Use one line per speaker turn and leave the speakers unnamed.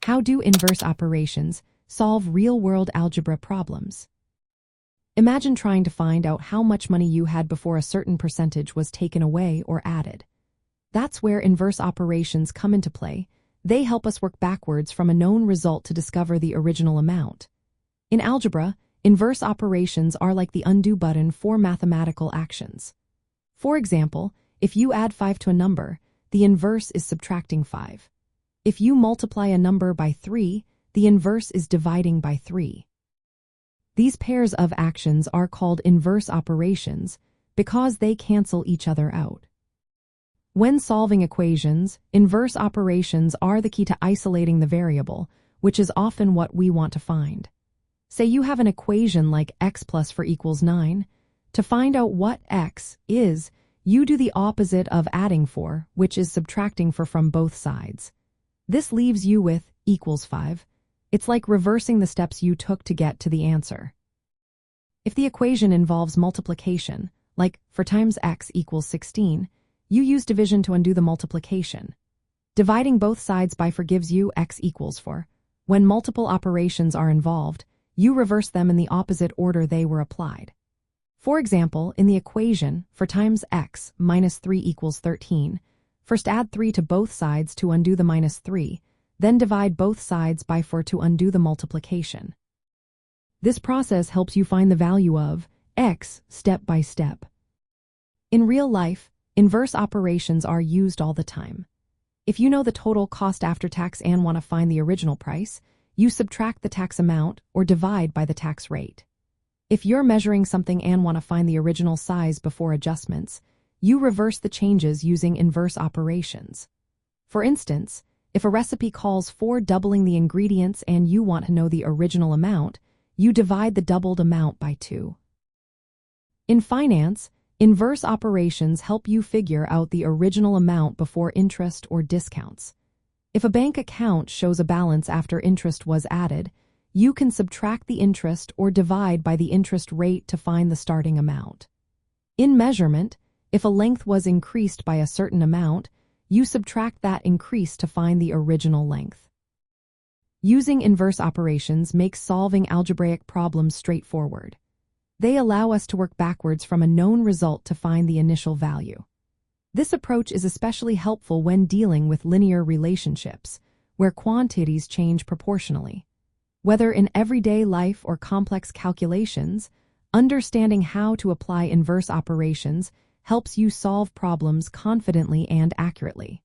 How do inverse operations solve real-world algebra problems? Imagine trying to find out how much money you had before a certain percentage was taken away or added. That's where inverse operations come into play. They help us work backwards from a known result to discover the original amount. In algebra, inverse operations are like the undo button for mathematical actions. For example, if you add 5 to a number, the inverse is subtracting 5. If you multiply a number by 3, the inverse is dividing by 3. These pairs of actions are called inverse operations because they cancel each other out. When solving equations, inverse operations are the key to isolating the variable, which is often what we want to find. Say you have an equation like x plus 4 equals 9. To find out what x is, you do the opposite of adding 4, which is subtracting 4 from both sides. This leaves you with equals 5. It's like reversing the steps you took to get to the answer. If the equation involves multiplication, like 4 times x equals 16, you use division to undo the multiplication. Dividing both sides by 4 gives you x equals 4. When multiple operations are involved, you reverse them in the opposite order they were applied. For example, in the equation 4 times x minus 3 equals 13, first add 3 to both sides to undo the minus 3, then divide both sides by 4 to undo the multiplication. This process helps you find the value of x step by step. In real life, inverse operations are used all the time. If you know the total cost after tax and want to find the original price, you subtract the tax amount or divide by the tax rate. If you're measuring something and want to find the original size before adjustments, you reverse the changes using inverse operations. For instance, if a recipe calls for doubling the ingredients and you want to know the original amount, you divide the doubled amount by 2. In finance, inverse operations help you figure out the original amount before interest or discounts. If a bank account shows a balance after interest was added, you can subtract the interest or divide by the interest rate to find the starting amount. In measurement, if a length was increased by a certain amount, you subtract that increase to find the original length. Using inverse operations makes solving algebraic problems straightforward. They allow us to work backwards from a known result to find the initial value. This approach is especially helpful when dealing with linear relationships, where quantities change proportionally. Whether in everyday life or complex calculations, understanding how to apply inverse operations helps you solve problems confidently and accurately.